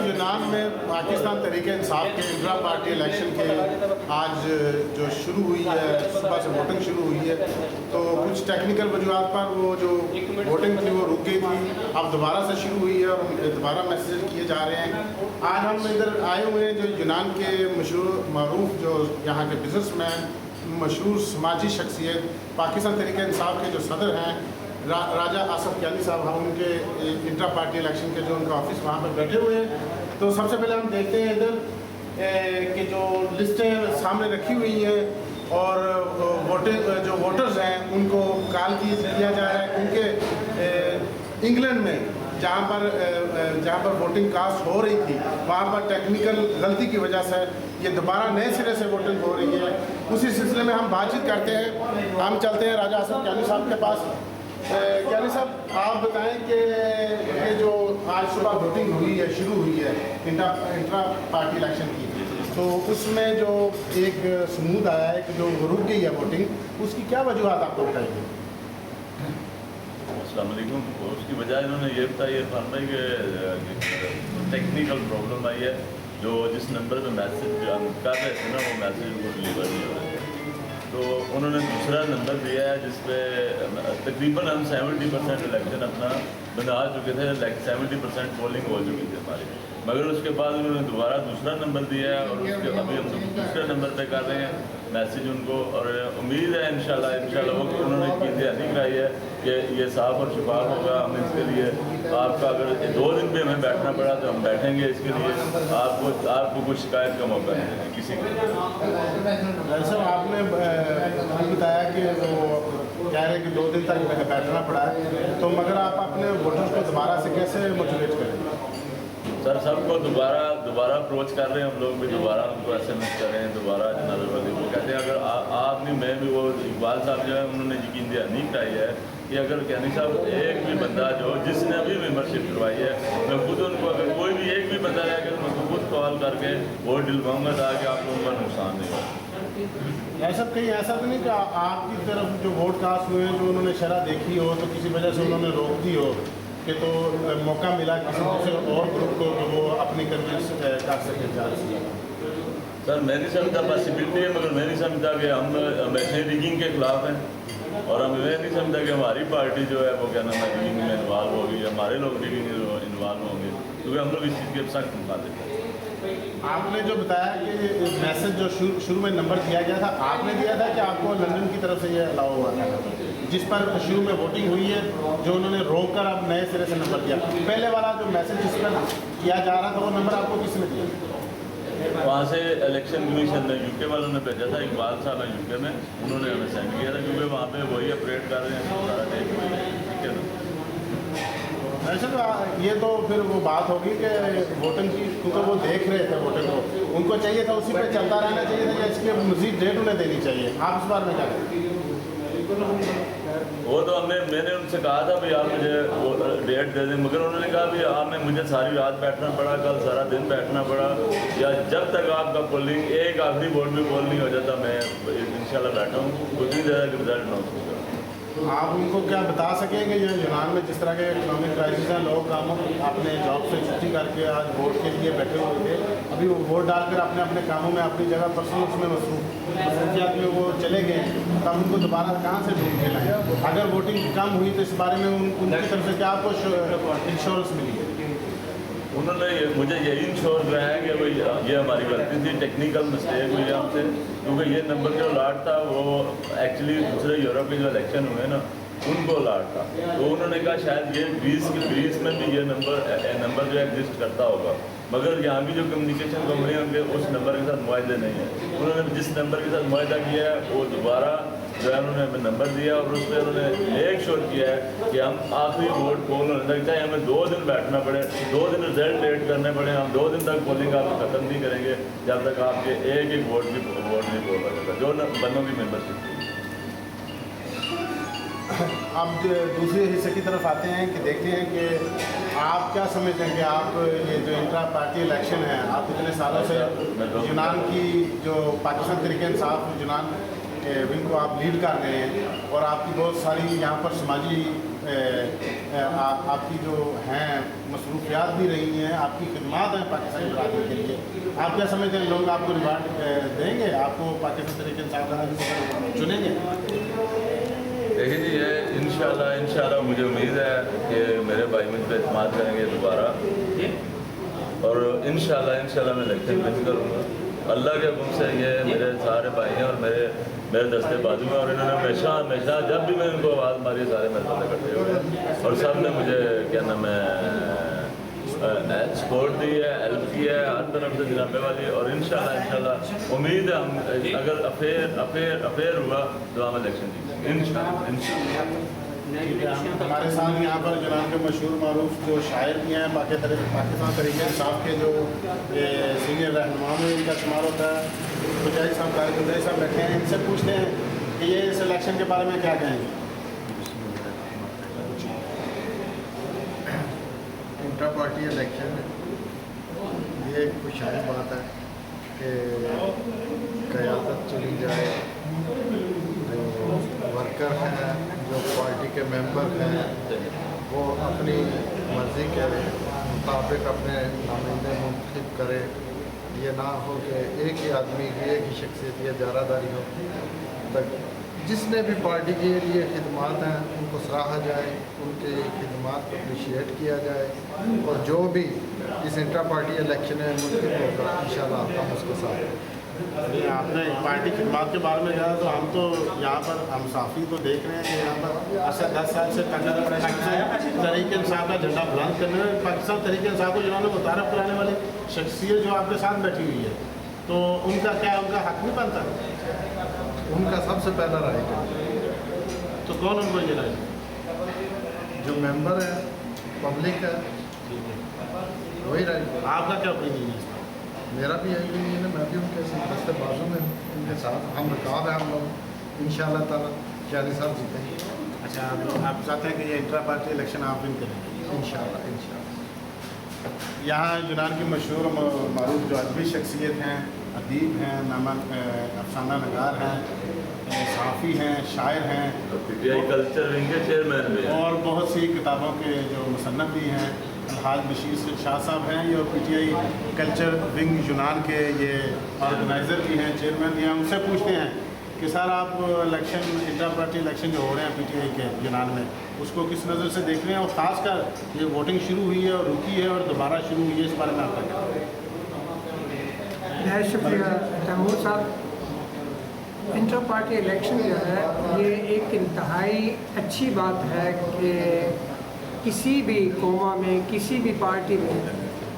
यूनान में पाकिस्तान तहरीक इंसाफ के इंट्रा पार्टी इलेक्शन के आज जो शुरू हुई है, सुबह से वोटिंग शुरू हुई है, तो कुछ टेक्निकल वजूहत पर वो जो वोटिंग थी वो रुक गई थी। अब दोबारा से शुरू हुई है और दोबारा मैसेज किए जा रहे हैं। आज हम इधर आए हुए हैं जो यूनान के मशहूर मरूफ जो यहाँ के बिजनेसमैन, मशहूर समाजी शख्सियत, पाकिस्तान तहरीक इंसाफ के जो सदर हैं राजा आसफ कियानी साहब, हम उनके इंट्रा पार्टी इलेक्शन के जो उनका ऑफिस वहाँ पर बैठे हुए हैं। तो सबसे पहले हम देखते हैं इधर कि जो लिस्टें सामने रखी हुई हैं और जो वोटर्स हैं उनको कॉल किया जा रहा है। उनके इंग्लैंड में जहाँ पर वोटिंग कास्ट हो रही थी वहाँ पर टेक्निकल गलती की वजह से ये दोबारा नए सिरे से वोटिंग हो रही है। उसी सिलसिले में हम बातचीत करते हैं। हम चलते हैं राजा आसफ कियानी साहब के पास। कियानी साहब, आप बताएं कि ये जो आज सुबह वोटिंग हुई है, शुरू हुई है इंट्रा पार्टी इलेक्शन की, तो उसमें जो एक समूद आया है कि जो रुक गई है वोटिंग, उसकी क्या वजूहत आपको बताइए? अस्सलाम वालेकुम। उसकी वजह इन्होंने ये बताई है फान भाई कि टेक्निकल प्रॉब्लम आई है। जो जिस नंबर पे मैसेज हम कर रहे थे ना, वो मैसेज उनको डिलीवर नहीं हो रहा है, तो उन्होंने दूसरा नंबर दिया है जिस पे तकरीबन हम 70% इलेक्शन अपना बना चुके थे, 70% पोलिंग हो चुकी थी हमारी, मगर उसके बाद उन्होंने दोबारा दूसरा नंबर दिया है और उसके अभी हम दूसरे नंबर पे कर रहे हैं मैसेज उनको। और उम्मीद है इंशाल्लाह वो उन्होंने ध्यानी कराई है कि ये साफ और शफाफ होगा। हम इसके लिए आपका अगर 2 दिन भी हमें बैठना पड़ा तो हम बैठेंगे इसके लिए। आपको कुछ शिकायत का मौका नहीं है किसी को। सर, आपने बताया कि वो कह रहे हैं कि 2 दिन तक बैठना पड़ा है, तो मगर आप अपने वोटर्स को दोबारा से कैसे मोटिवेट करेंगे? सर, सबको दोबारा अप्रोच कर रहे हैं हम लोग भी, दोबारा उनको SMS कर रहे हैं, दोबारा जनरल वाली को कहते हैं। अगर आप नहीं, मैं भी, वो इकबाल साहब जो है उन्होंने यकीन दहानी कराई है कि अगर कियानी साहब एक भी बंदा जो जिसने भी मेंबरशिप करवाई है, मैं खुद उनको, अगर कोई भी एक भी बंदा रह गया तो मैं खुद कॉल करके वोट दिलवाऊँगा ताकि आप लोगों का नुकसान नहीं हो। ऐसा कहीं ऐसा तो नहीं कि आपकी तरफ जो वोट कास्ट हुए हैं, जो उन्होंने शरह देखी हो तो किसी वजह से उन्होंने रोक दी हो कि तो मौका मिला किसी दूसरे और ग्रुप को कि वो अपनी कन्विंस कर सके? सर, मैं नहीं समझता, पॉसिबिलिटी है, मगर मैं नहीं समझता कि हम वैसे रिगिंग के खिलाफ हैं, और हम ये नहीं समझता कि हमारी पार्टी जो है वो क्या नाम है रिगिंग में इन्वॉल्व होगी, हमारे लोग रिगिंग में इन्वॉल्व होंगे, क्योंकि हम लोग इस चीज़ के सख्त मुखालिफ हैं। आपने जो बताया कि मैसेज जो शुरू में नंबर दिया गया था, आपने दिया था कि आपको लंदन की तरफ से ये अलाउ हुआ था, जिस पर शुरू में वोटिंग हुई है, जो उन्होंने रोक कर अब नए सिरे से नंबर दिया? पहले वाला जो मैसेज जिस पर किया जा रहा था वो नंबर आपको किसने दिया? वहाँ से इलेक्शन कमीशन ने UK वालों ने भेजा था, इकबाल साहब है UK में, उन्होंने हमें सेंड किया था, क्योंकि वहाँ पे वही ऑपरेट कर रहे हैं सारा देख रहे हैं, ठीक है ना। अच्छा, तो ये तो फिर वो बात होगी कि वोटिंग की, क्योंकि वो देख रहे थे वोटिंग को, उनको चाहिए था उसी पे चलता रहना चाहिए था या इसकी मज़ीद डेट उन्हें देनी चाहिए? आप इस बार में क्या करें? वो तो मैंने उनसे कहा था भाई आप मुझे वो डेट दे दें, मगर उन्होंने कहा भी आपने मुझे सारी रात बैठना पड़ा, कल सारा दिन बैठना पड़ा, या जब तक आपका पोलिंग एक आखिरी वोट भी पोल नहीं हो जाता मैं इंशाल्लाह बैठा हूँ, उतनी ज़्यादा रिजल्ट ना हो। आप उनको क्या बता सकेंगे ये यूनान में जिस तरह के इकोनॉमिक क्राइसिस हैं, लोग कामों अपने जॉब से छुट्टी करके आज वोट के लिए बैठे हुए थे, अभी वो वोट डालकर अपने कामों में अपनी जगह पर्सनल उसमें मसरूफियात में वो चले गए, तो हम उनको दोबारा कहाँ से ढूंढ के लाएँ? अगर वोटिंग कम हुई तो इस बारे में उनकी तरफ से क्या आपको इंश्योरेंस मिली है? उन्होंने मुझे यही इंश्योर कराया कि भाई ये हमारी गलती थी, टेक्निकल मिस्टेक हुई हमसे, क्योंकि ये नंबर जो लाट था वो एक्चुअली दूसरे यूरोप के जो इलेक्शन हुए ना उनको लाट था, तो उन्होंने कहा शायद ये ग्रीस में भी ये नंबर जो एग्जिस्ट करता होगा, मगर यहाँ भी जो कम्युनिकेशन कंपनी उनके उस नंबर के साथ मुआहदे नहीं है। उन्होंने जिस नंबर के साथ मुआहदा किया है वो दोबारा जो है उन्होंने हमें नंबर दिया, और उस पर उन्होंने एक श्योर किया है कि हम आखिरी वोट पोल होने तक, चाहे हमें 2 दिन बैठना पड़े, 2 दिन रिजल्ट लेट करने पड़े, हम 2 दिन तक पोलिंग आप ख़त्म नहीं करेंगे जब तक आपके एक वोट नहीं पोल हो जाता जो बंदों की मेम्बरशिप। अब दूसरे हिस्से की तरफ आते हैं कि देखते हैं कि आप क्या समझते हैं कि आप ये जो इंट्रा पार्टी इलेक्शन है, आप इतने सालों से यूनान की जो पाकिस्तान तहरीक इंसाफ यूनान विंग को आप लीड कर रहे हैं और आपकी बहुत सारी यहाँ पर समाजी आपकी जो हैं मसरूफियात भी रही हैं, आपकी खिदमत हैं पाकिस्तानी बरादरी के लिए। आप क्या समझते हैं लोग आपको रिवार्ड देंगे, आपको पाकिस्तान तरीके इंसाफ चुनेंगे? देखिए जी, ये इंशाल्लाह मुझे उम्मीद है कि मेरे भाई मुझ पर एतमाद करेंगे दोबारा, और इंशाल्लाह मैं इलेक्शन विन करूँगा। अल्लाह के हुक्म से ये मेरे सारे भाई हैं और मेरे दस्ते बाजू में, और इन्होंने हमेशा जब भी मैं इनको आवाज़ मारी सारे मेरे साथ इकट्ठे हुए और सब ने मुझे क्या नाम है सपोर्ट दी है, हेल्प की है हर तरफ से जनाबे वाली। और इंशाल्लाह उम्मीद है हम अगर अफेयर हुआ तो हम इलेक्शन जीतेंगे इंशाल्लाह। हमारे साथ यहाँ पर जनाब के मशहूर मारूफ जो शायर भी हैं पाकिस्तान तरीके इंसाफ के जो सीनियर रहनुमा में इनका शुमार होता है, मुजाहिद साहब कारकुंदरी साहब बैठे हैं, इनसे पूछते हैं कि ये इस इलेक्शन के बारे में क्या कहेंगे? इंट्रा पार्टी इलेक्शन ये एक खुशहाल बात है कि क़यादत चुनी जाए, जो वर्कर हैं, जो पार्टी के मेंबर हैं, वो अपनी मर्ज़ी के मुताबिक अपने नुमाइंदे मुंतखब करे। ये ना हो कि एक ही आदमी की एक ही शख्सियत या जारादारी हो। तक जिसने भी पार्टी के लिए खिदमात हैं उनको सराहा जाए, उनकी खिदमात को अप्रिशिएट किया जाए, और जो भी इस इंट्रा पार्टी इलेक्शन में मुंतखब होगा इंशाल्लाह हम उसके साथ हैं। आपने पार्टी खिदमात के बारे में कहा, तो हम तो यहाँ पर हम साफ़ी तो देख रहे हैं कि यहाँ पर असर 10 साल से तरीके इंसाफ का झंडा बुलंद करने में पाकिस्तान तरीके इंसाफ को जिन्होंने मुतारफ़ कराने वाली शख्सियत जो आपके साथ बैठी हुई है, तो उनका क्या उनका हक नहीं बनता? उनका सबसे पहला राइट है। तो कौन उनको ये राइट? जो मेंबर है, पब्लिक है, वही राइट। आपका क्या ओपिनियन है? मेरा भी यही ओपिनियन है, मैं भी उनके दस्ते बाजू में उनके साथ हम रकाब है। हम लोग इंशाल्लाह ताला शादी साहब जीतेंगे। अच्छा, आप चाहते हैं कि ये इंट्रा पार्टी इलेक्शन आप विन करेंगे? इंशाल्लाह। यहाँ यूनान की मशहूर मारूफ जो अदबी शख्सियत हैं, अदीब हैं, नामक अफसाना नगार हैं, सहाफ़ी हैं, शायर हैं, पीटीआई कल्चर विंग के चेयरमैन भी हैं, और बहुत सी किताबों के जो मुसन्नफ़ भी हैं। अलहाज बशीर शाह साहब हैं, ये पीटीआई कल्चर विंग यूनान के ये ऑर्गेनाइज़र भी हैं, चेयरमैन भी हैं। उनसे पूछते हैं कि सर आप इलेक्शन इंट्रा पार्टी इलेक्शन जो हो रहे हैं पीटीआई के यूनान में, उसको किस नज़र से देख रहे हैं, और ख़ासकर ये वोटिंग शुरू हुई है और रुकी है और दोबारा शुरू हुई है, इस बारे में आपका क्या? बहुत शुक्रिया तैमूर साहब। इंटर पार्टी इलेक्शन जो है ये एक इंतहाई अच्छी बात है कि किसी भी कौमा में, किसी भी पार्टी में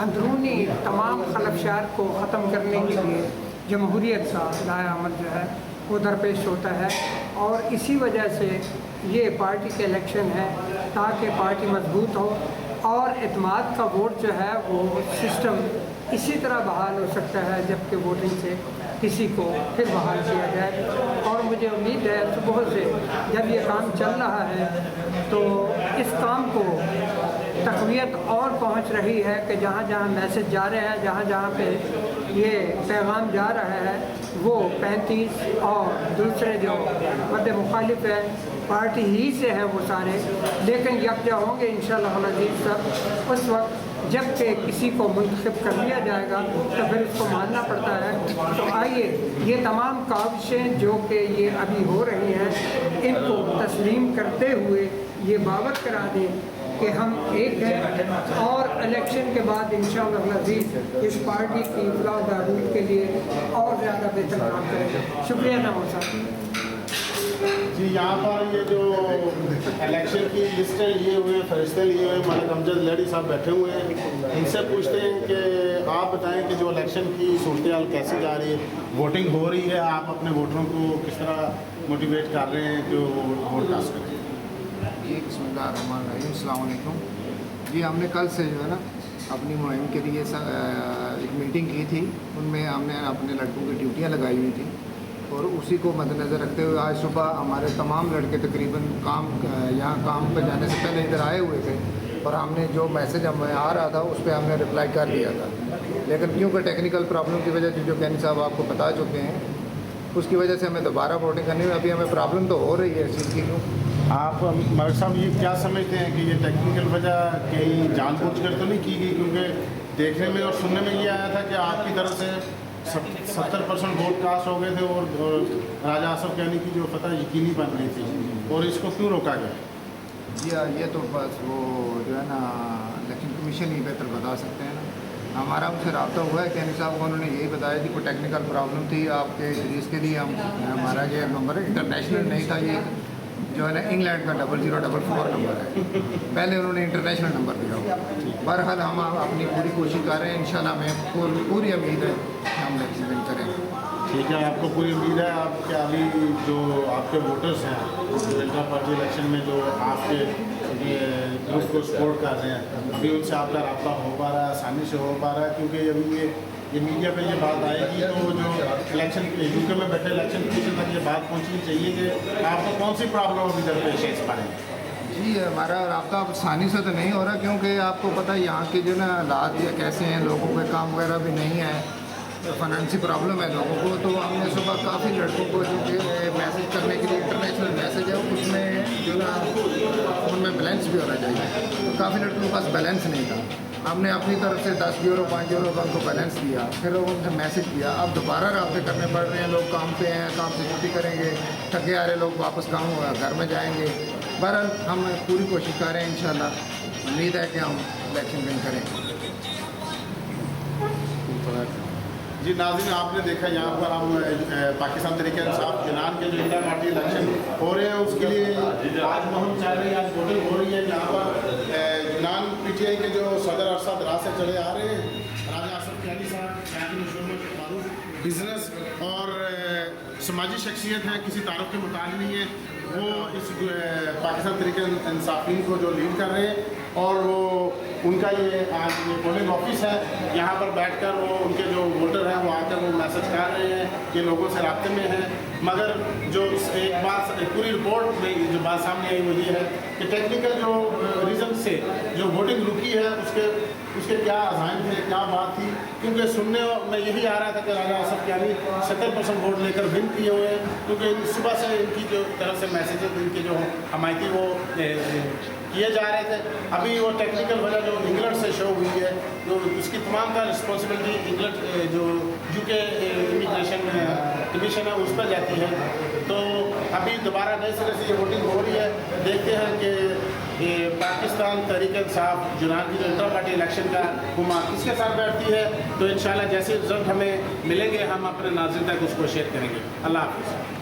अंदरूनी तमाम खलफशात को ख़त्म करने के लिए जमहूरियत का लाएआमद जो है वो दरपेश होता है। और इसी वजह से ये पार्टी के इलेक्शन है ताकि पार्टी मजबूत हो और एतमाद का वोट जो है वो सिस्टम इसी तरह बहाल हो सकता है जबकि वोटिंग से किसी को फिर बहाल किया जाए। और मुझे उम्मीद है सुबह से जब ये काम चल रहा है तो इस काम को तक़वियत और पहुंच रही है कि जहाँ जहाँ मैसेज जा रहे हैं, जहाँ जहाँ पे ये पैगाम जा रहा है, वो 35 और दूसरे जो मद्दे मुखालिफ है पार्टी ही से है वो सारे, लेकिन यकजा होंगे इंशाअल्लाह अज़ीज़ सब उस वक्त जबकि किसी को मुंतखब कर लिया जाएगा तो फिर उसको मानना पड़ता है। तो आइए ये तमाम काविशें जो कि ये अभी हो रही हैं इनको तस्लीम करते हुए ये बावत करा दें कि हम एक हैं और इलेक्शन के बाद इंशाअल्लाह अज़ीज़ इस पार्टी की इफ़लाह बहबूद के लिए और ज़्यादा बेहतर काम करेंगे। शुक्रिया तैमूर साहब जी। यहाँ पर ये जो इलेक्शन की लिस्टें लिए हुए, फरिश्ते लिए हुए मलिक अमजद लड़ी साहब बैठे हुए हैं, इनसे पूछते हैं कि आप बताएं कि जो इलेक्शन की सूरत हाल कैसी जा रही है, वोटिंग हो रही है, आप अपने वोटरों को किस तरह मोटिवेट कर रहे हैं जो वोट कास्ट करें? जी बिस्मिल्लाहिर्रहमानिर्रहीम, अस्सलाम वालेकुम। जी हमने कल से जो है ना अपनी मुहिम के लिए एक मीटिंग की थी, उनमें हमने अपने लड़कों की ड्यूटियाँ लगाई हुई थी और उसी को मद्देनज़र रखते हुए आज सुबह हमारे तमाम लड़के तकरीबन यहाँ काम पर जाने से पहले इधर आए हुए थे और हमने जो मैसेज हमें आ रहा था उस पर हमने रिप्लाई कर दिया था। लेकिन क्योंकि टेक्निकल प्रॉब्लम की वजह से जो कैनी साहब आपको बता चुके हैं اس کی وجہ سے ہمیں دوبارہ ووٹنگ کرنی ہے. ابھی ہمیں پرابلم تو ہو رہی ہے اس چیز کی. آپ ملک صاحب یہ کیا سمجھتے ہیں کہ یہ ٹیکنیکل وجہ کہیں جان بوجھ کر تو نہیں کی گئی؟ کیونکہ دیکھنے میں اور سننے میں یہ آیا تھا کہ آپ کی طرف سے 70% ووٹ کاسٹ ہو گئے تھے اور راجہ آصف کیانی کی جو فتح یقینی بن رہی تھی, اور اس کو کیوں روکا گیا؟ جی یہ تو بس وہ جو ہے نا الیکشن کمیشن ہی بہتر بتا سکتے ہیں نا. ہمارا ان سے رابطہ ہوا ہے کیانی صاحب کو, انہوں نے یہی بتایا کہ کوئی ٹیکنیکل پرابلم تھی آپ کے, جس کے لیے ہمارا یہ نمبر ہے انٹرنیشنل نہیں تھا, یہ جو ہے نا انگلینڈ کا 0044 نمبر ہے. پہلے انہوں نے انٹرنیشنل نمبر دیا ہوا. بہرحال ہم اپنی پوری کوشش کر رہے ہیں, انشاءاللہ ہمیں پوری امید ہے کہ ہم الیکشن ون کریں. ٹھیک ہے, آپ کو پوری امید ہے. آپ کے ابھی جو آپ کے ووٹرز ہیں جو انٹرا پارٹی الیکشن میں جو آپ کے گروپ کو سپورٹ کر رہے ہیں, ابھی ان سے آپ کا رابطہ ہو پا رہا ہے, آسانی سے ہو پا رہا ہے؟ کیونکہ ابھی یہ میڈیا پہ یہ بات آئے گی تو جو الیکشن یو کے میں بیٹھے الیکشن کمیشن تک یہ بات پہنچنی چاہیے کہ آپ کو کون سی پرابلم ابھی درپیش ہے اس بارے میں. جی ہمارا رابطہ آسانی سے تو نہیں ہو رہا, کیونکہ آپ کو پتہ ہے یہاں کے جو نا حالات یہ کیسے ہیں, لوگوں کے کام وغیرہ بھی نہیں ہے, فائنینسی پرابلم ہے لوگوں کو. تو ہم نے صبح کافی لڑکوں کو جو کہ میسیج کرنے کے لیے انٹرنیشنل میسیج ہے اس میں جو نا ان میں بیلنس بھی ہونا چاہیے, تو کافی لڑکوں کے پاس بیلنس نہیں تھا. ہم نے اپنی طرف سے 10 یورو 5 یورو کا ان کو بیلنس دیا, پھر ان سے میسیج کیا. اب دوبارہ رابطے کرنے پڑ رہے ہیں, لوگ کام پہ ہیں, کام سے چھٹی کریں گے, تھکے آ رہے لوگ واپس کام ہوا گھر میں جائیں گے. بہرحال ہم پوری کوشش کر رہے ہیں, انشاءاللہ امید ہے کہ ہم الیکشن ون کریں. جی ناظرین, آپ نے دیکھا یہاں پر ہم پاکستان تحریک انصاف یونان کے جو انٹر پارٹی الیکشن ہو رہے ہیں اس کے لیے آج مہم چل رہی ہے, آج ووٹنگ ہو رہی ہے. یہاں پر یونان پی ٹی آئی کے جو صدر ارشد راہ سے چلے آ رہے ہیں, راجہ آصف کیانی صاحب شاہد مشہور معروف بزنس اور سماجی شخصیت ہیں, کسی تعارف کے محتاج نہیں ہے. وہ اس پاکستان تحریک انصافین کو جو لیڈ کر رہے ہیں, اور وہ ان کا یہ آج پولنگ آفس ہے. یہاں پر بیٹھ کر وہ ان کے جو ووٹر ہیں وہ آ کر وہ میسج کر رہے ہیں کہ لوگوں سے رابطے میں ہیں. مگر جو ایک بات پوری رپورٹ میں جو بات سامنے آئی وہ یہ ہے کہ ٹیکنیکل جو ریزن سے جو ووٹنگ رکی ہے اس کے کیا عزائم تھے, کیا بات تھی. کیونکہ سننے میں یہی آ رہا تھا کہ راجہ آصف کیانی 70% ووٹ لے کر ون کیے ہوئے ہیں, کیونکہ صبح سے ان کی جو طرف سے میسیجز ان کے جو حمایتی وہ کیے جا رہے تھے. ابھی وہ ٹیکنیکل وجہ جو انگلینڈ سے شو ہوئی ہے, جو اس کی تمام کا رسپانسبلٹی انگلینڈ جو یو کے امیگریشن کمیشن ہے اس پر جاتی ہے. تو ابھی دوبارہ نئے سرے سے یہ ووٹنگ ہو رہی ہے. دیکھتے ہیں کہ پاکستان تحریک انصاف یونان کی جو انٹر پارٹی الیکشن کا حکومت کس کے ساتھ بیٹھتی ہے. تو انشاءاللہ جیسے رزلٹ ہمیں ملیں گے ہم اپنے ناظرین تک اس کو شیئر کریں گے. اللہ حافظ.